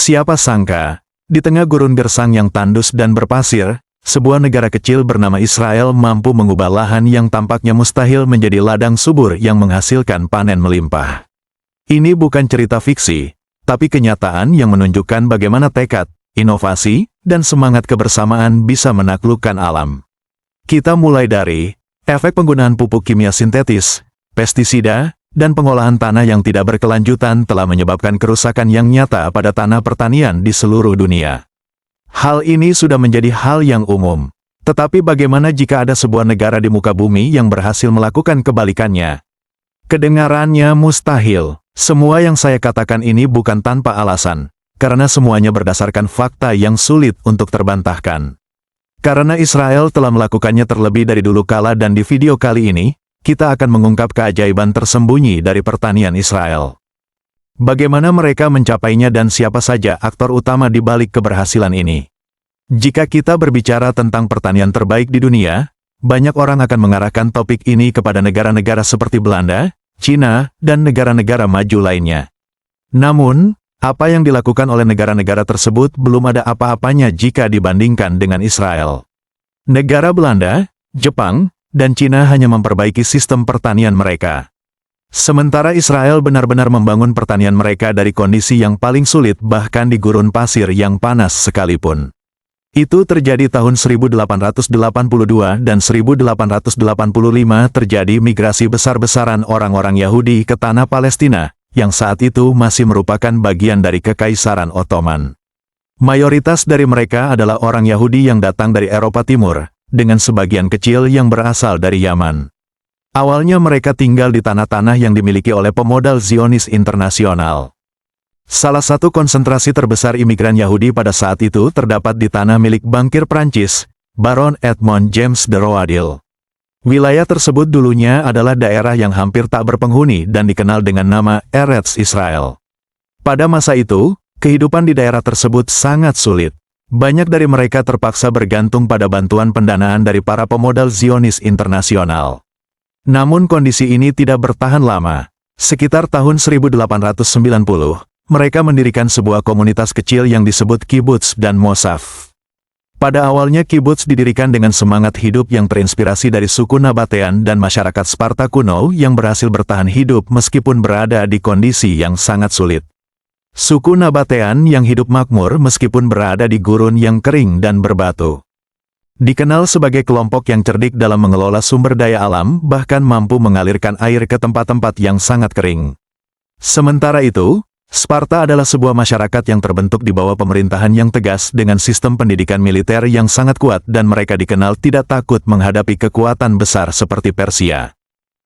Siapa sangka, di tengah gurun gersang yang tandus dan berpasir, sebuah negara kecil bernama Israel mampu mengubah lahan yang tampaknya mustahil menjadi ladang subur yang menghasilkan panen melimpah. Ini bukan cerita fiksi, tapi kenyataan yang menunjukkan bagaimana tekad, inovasi, dan semangat kebersamaan bisa menaklukkan alam. Kita mulai dari efek penggunaan pupuk kimia sintetis, pestisida, dan pengolahan tanah yang tidak berkelanjutan telah menyebabkan kerusakan yang nyata pada tanah pertanian di seluruh dunia. Hal ini sudah menjadi hal yang umum. Tetapi bagaimana jika ada sebuah negara di muka bumi yang berhasil melakukan kebalikannya? Kedengarannya mustahil. Semua yang saya katakan ini bukan tanpa alasan, karena semuanya berdasarkan fakta yang sulit untuk terbantahkan. Karena Israel telah melakukannya terlebih dari dulu kala dan di video kali ini, kita akan mengungkap keajaiban tersembunyi dari pertanian Israel. Bagaimana mereka mencapainya dan siapa saja aktor utama di balik keberhasilan ini. Jika kita berbicara tentang pertanian terbaik di dunia, banyak orang akan mengarahkan topik ini kepada negara-negara seperti Belanda, Cina, dan negara-negara maju lainnya. Namun, apa yang dilakukan oleh negara-negara tersebut belum ada apa-apanya jika dibandingkan dengan Israel. Negara Belanda, Jepang, dan Cina hanya memperbaiki sistem pertanian mereka. Sementara Israel benar-benar membangun pertanian mereka dari kondisi yang paling sulit bahkan di gurun pasir yang panas sekalipun. Itu terjadi tahun 1882 dan 1885 terjadi migrasi besar-besaran orang-orang Yahudi ke tanah Palestina, yang saat itu masih merupakan bagian dari Kekaisaran Ottoman. Mayoritas dari mereka adalah orang Yahudi yang datang dari Eropa Timur, dengan sebagian kecil yang berasal dari Yaman. Awalnya mereka tinggal di tanah-tanah yang dimiliki oleh pemodal Zionis internasional. Salah satu konsentrasi terbesar imigran Yahudi pada saat itu terdapat di tanah milik bankir Prancis, Baron Edmond James de Roadil. Wilayah tersebut dulunya adalah daerah yang hampir tak berpenghuni dan dikenal dengan nama Eretz Israel. Pada masa itu, kehidupan di daerah tersebut sangat sulit. Banyak dari mereka terpaksa bergantung pada bantuan pendanaan dari para pemodal Zionis internasional. Namun kondisi ini tidak bertahan lama. Sekitar tahun 1890, mereka mendirikan sebuah komunitas kecil yang disebut kibbutz dan mosaf. Pada awalnya kibbutz didirikan dengan semangat hidup yang terinspirasi dari suku Nabatean dan masyarakat Sparta kuno yang berhasil bertahan hidup meskipun berada di kondisi yang sangat sulit. Suku Nabatean yang hidup makmur meskipun berada di gurun yang kering dan berbatu. Dikenal sebagai kelompok yang cerdik dalam mengelola sumber daya alam, bahkan mampu mengalirkan air ke tempat-tempat yang sangat kering. Sementara itu, Sparta adalah sebuah masyarakat yang terbentuk di bawah pemerintahan yang tegas dengan sistem pendidikan militer yang sangat kuat dan mereka dikenal tidak takut menghadapi kekuatan besar seperti Persia.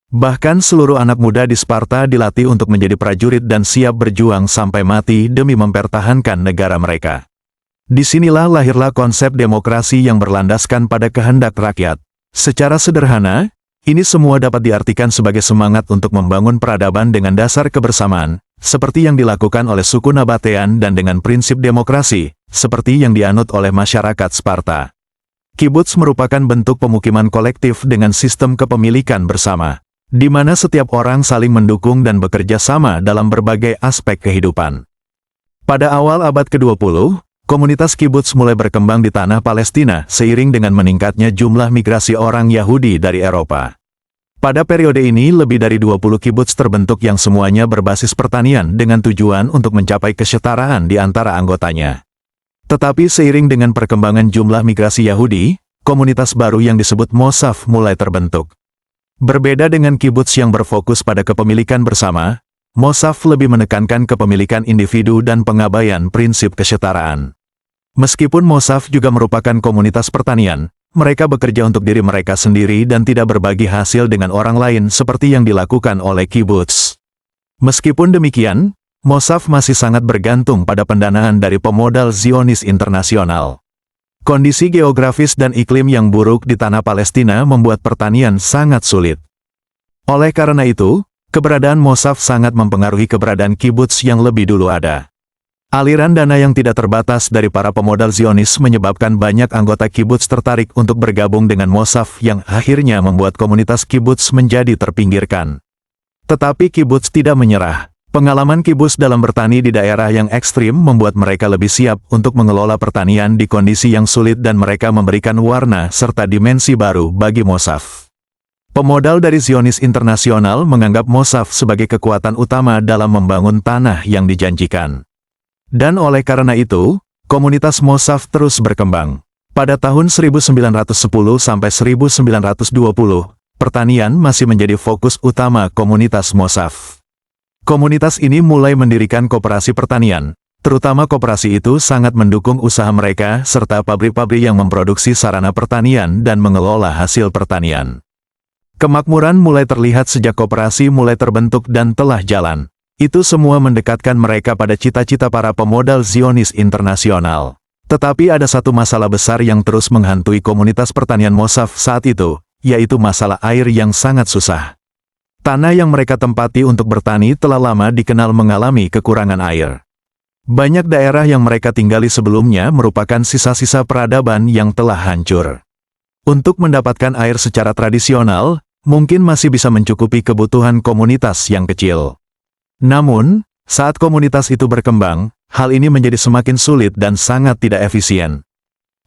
Bahkan seluruh anak muda di Sparta dilatih untuk menjadi prajurit dan siap berjuang sampai mati demi mempertahankan negara mereka. Disinilah lahirlah konsep demokrasi yang berlandaskan pada kehendak rakyat. Secara sederhana, ini semua dapat diartikan sebagai semangat untuk membangun peradaban dengan dasar kebersamaan, seperti yang dilakukan oleh suku Nabatean dan dengan prinsip demokrasi, seperti yang dianut oleh masyarakat Sparta. Kibbutz merupakan bentuk pemukiman kolektif dengan sistem kepemilikan bersama, di mana setiap orang saling mendukung dan bekerja sama dalam berbagai aspek kehidupan. Pada awal abad ke-20, komunitas kibbutz mulai berkembang di tanah Palestina seiring dengan meningkatnya jumlah migrasi orang Yahudi dari Eropa. Pada periode ini lebih dari 20 kibbutz terbentuk yang semuanya berbasis pertanian dengan tujuan untuk mencapai kesetaraan di antara anggotanya. Tetapi seiring dengan perkembangan jumlah migrasi Yahudi, komunitas baru yang disebut mosaf mulai terbentuk. Berbeda dengan kibbutz yang berfokus pada kepemilikan bersama, mosaf lebih menekankan kepemilikan individu dan pengabaian prinsip kesetaraan. Meskipun mosaf juga merupakan komunitas pertanian, mereka bekerja untuk diri mereka sendiri dan tidak berbagi hasil dengan orang lain seperti yang dilakukan oleh kibbutz. Meskipun demikian, mosaf masih sangat bergantung pada pendanaan dari pemodal Zionis internasional. Kondisi geografis dan iklim yang buruk di tanah Palestina membuat pertanian sangat sulit. Oleh karena itu, keberadaan mosaf sangat mempengaruhi keberadaan kibbutz yang lebih dulu ada. Aliran dana yang tidak terbatas dari para pemodal Zionis menyebabkan banyak anggota kibbutz tertarik untuk bergabung dengan mosaf yang akhirnya membuat komunitas kibbutz menjadi terpinggirkan. Tetapi kibbutz tidak menyerah. Pengalaman kibbutz dalam bertani di daerah yang ekstrim membuat mereka lebih siap untuk mengelola pertanian di kondisi yang sulit dan mereka memberikan warna serta dimensi baru bagi Mosaf. Pemodal dari Zionis Internasional menganggap Mosaf sebagai kekuatan utama dalam membangun tanah yang dijanjikan. Dan oleh karena itu, komunitas Mosaf terus berkembang. Pada tahun 1910 sampai 1920, pertanian masih menjadi fokus utama komunitas Mosaf. Komunitas ini mulai mendirikan koperasi pertanian, terutama koperasi itu sangat mendukung usaha mereka serta pabrik-pabrik yang memproduksi sarana pertanian dan mengelola hasil pertanian. Kemakmuran mulai terlihat sejak koperasi mulai terbentuk dan telah jalan. Itu semua mendekatkan mereka pada cita-cita para pemodal Zionis Internasional. Tetapi ada satu masalah besar yang terus menghantui komunitas pertanian Mosaf saat itu, yaitu masalah air yang sangat susah. Tanah yang mereka tempati untuk bertani telah lama dikenal mengalami kekurangan air. Banyak daerah yang mereka tinggali sebelumnya merupakan sisa-sisa peradaban yang telah hancur. Untuk mendapatkan air secara tradisional, mungkin masih bisa mencukupi kebutuhan komunitas yang kecil. Namun, saat komunitas itu berkembang, hal ini menjadi semakin sulit dan sangat tidak efisien.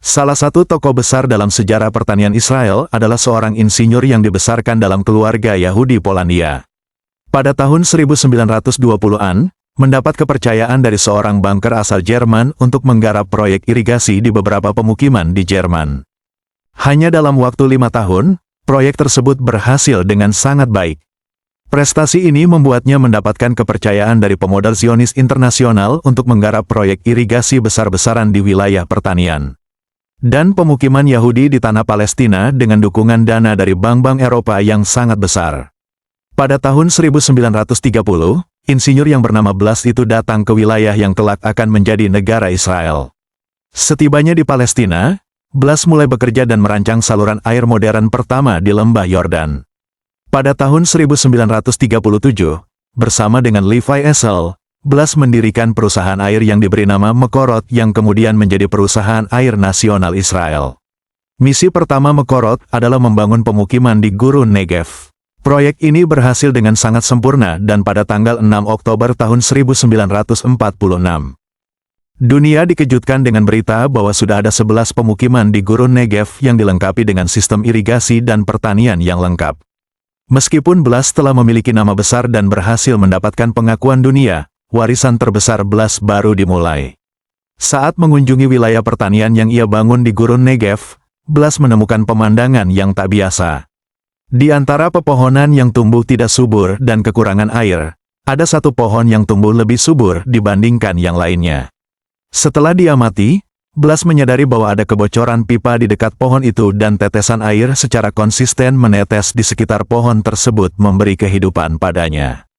Salah satu tokoh besar dalam sejarah pertanian Israel adalah seorang insinyur yang dibesarkan dalam keluarga Yahudi Polandia. Pada tahun 1920-an, mendapat kepercayaan dari seorang banker asal Jerman untuk menggarap proyek irigasi di beberapa pemukiman di Jerman. Hanya dalam waktu 5 tahun, proyek tersebut berhasil dengan sangat baik. Prestasi ini membuatnya mendapatkan kepercayaan dari pemodal Zionis Internasional untuk menggarap proyek irigasi besar-besaran di wilayah pertanian. Dan pemukiman Yahudi di tanah Palestina dengan dukungan dana dari bank-bank Eropa yang sangat besar. Pada tahun 1930, insinyur yang bernama Blas itu datang ke wilayah yang kelak akan menjadi negara Israel. Setibanya di Palestina, Blas mulai bekerja dan merancang saluran air modern pertama di lembah Yordan. Pada tahun 1937, bersama dengan Levi Essel, Blas mendirikan perusahaan air yang diberi nama Mekorot yang kemudian menjadi perusahaan air nasional Israel. Misi pertama Mekorot adalah membangun pemukiman di Gurun Negev. Proyek ini berhasil dengan sangat sempurna dan pada tanggal 6 Oktober tahun 1946. Dunia dikejutkan dengan berita bahwa sudah ada 11 pemukiman di Gurun Negev yang dilengkapi dengan sistem irigasi dan pertanian yang lengkap. Meskipun Blas telah memiliki nama besar dan berhasil mendapatkan pengakuan dunia, warisan terbesar Blas baru dimulai. Saat mengunjungi wilayah pertanian yang ia bangun di Gurun Negev, Blas menemukan pemandangan yang tak biasa. Di antara pepohonan yang tumbuh tidak subur dan kekurangan air, ada satu pohon yang tumbuh lebih subur dibandingkan yang lainnya. Setelah diamati, Blas menyadari bahwa ada kebocoran pipa di dekat pohon itu dan tetesan air secara konsisten menetes di sekitar pohon tersebut memberi kehidupan padanya.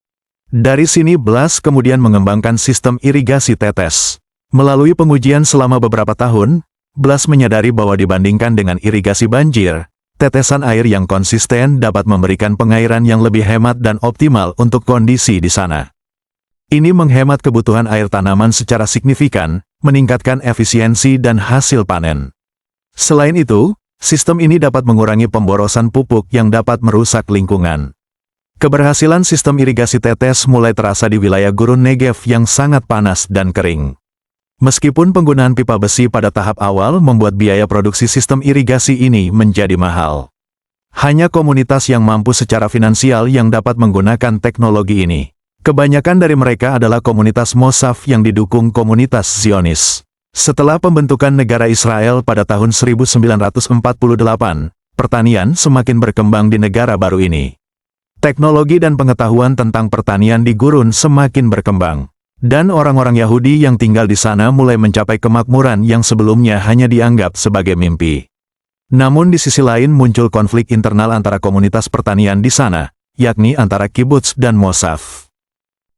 Dari sini Blas kemudian mengembangkan sistem irigasi tetes. Melalui pengujian selama beberapa tahun, Blas menyadari bahwa dibandingkan dengan irigasi banjir, tetesan air yang konsisten dapat memberikan pengairan yang lebih hemat dan optimal untuk kondisi di sana. Ini menghemat kebutuhan air tanaman secara signifikan, meningkatkan efisiensi dan hasil panen. Selain itu, sistem ini dapat mengurangi pemborosan pupuk yang dapat merusak lingkungan. Keberhasilan sistem irigasi tetes mulai terasa di wilayah Gurun Negev yang sangat panas dan kering. Meskipun penggunaan pipa besi pada tahap awal membuat biaya produksi sistem irigasi ini menjadi mahal. Hanya komunitas yang mampu secara finansial yang dapat menggunakan teknologi ini. Kebanyakan dari mereka adalah komunitas Mosaf yang didukung komunitas Zionis. Setelah pembentukan negara Israel pada tahun 1948, pertanian semakin berkembang di negara baru ini. Teknologi dan pengetahuan tentang pertanian di Gurun semakin berkembang. Dan orang-orang Yahudi yang tinggal di sana mulai mencapai kemakmuran yang sebelumnya hanya dianggap sebagai mimpi. Namun di sisi lain muncul konflik internal antara komunitas pertanian di sana, yakni antara kibbutz dan Mosaf.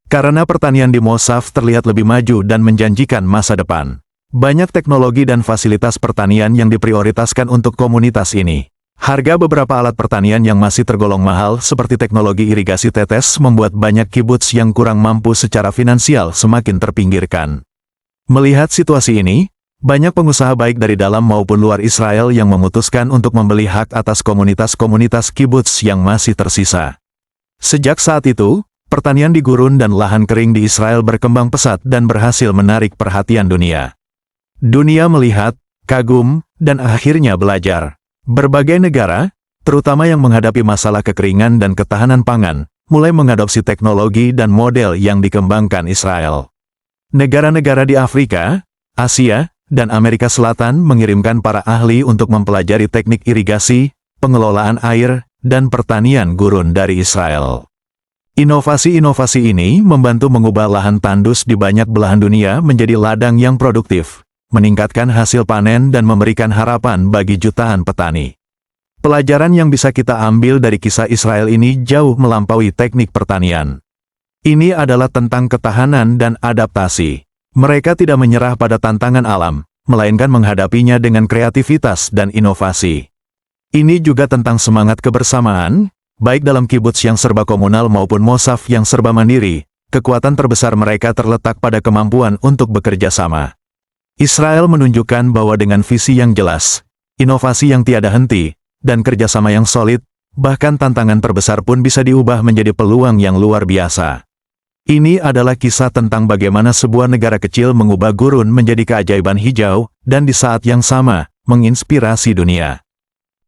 Karena pertanian di Mosaf terlihat lebih maju dan menjanjikan masa depan. Banyak teknologi dan fasilitas pertanian yang diprioritaskan untuk komunitas ini. Harga beberapa alat pertanian yang masih tergolong mahal seperti teknologi irigasi tetes membuat banyak kibbutz yang kurang mampu secara finansial semakin terpinggirkan. Melihat situasi ini, banyak pengusaha baik dari dalam maupun luar Israel yang memutuskan untuk membeli hak atas komunitas-komunitas kibbutz yang masih tersisa. Sejak saat itu, pertanian di gurun dan lahan kering di Israel berkembang pesat dan berhasil menarik perhatian dunia. Dunia melihat, kagum, dan akhirnya belajar. Berbagai negara, terutama yang menghadapi masalah kekeringan dan ketahanan pangan, mulai mengadopsi teknologi dan model yang dikembangkan Israel. Negara-negara di Afrika, Asia, dan Amerika Selatan mengirimkan para ahli untuk mempelajari teknik irigasi, pengelolaan air, dan pertanian gurun dari Israel. Inovasi-inovasi ini membantu mengubah lahan tandus di banyak belahan dunia menjadi ladang yang produktif, meningkatkan hasil panen dan memberikan harapan bagi jutaan petani. Pelajaran yang bisa kita ambil dari kisah Israel ini jauh melampaui teknik pertanian. Ini adalah tentang ketahanan dan adaptasi. Mereka tidak menyerah pada tantangan alam, melainkan menghadapinya dengan kreativitas dan inovasi. Ini juga tentang semangat kebersamaan, baik dalam kibuts yang serba komunal maupun mosaf yang serba mandiri. Kekuatan terbesar mereka terletak pada kemampuan untuk bekerja sama. Israel menunjukkan bahwa dengan visi yang jelas, inovasi yang tiada henti, dan kerjasama yang solid, bahkan tantangan terbesar pun bisa diubah menjadi peluang yang luar biasa. Ini adalah kisah tentang bagaimana sebuah negara kecil mengubah gurun menjadi keajaiban hijau, dan di saat yang sama, menginspirasi dunia.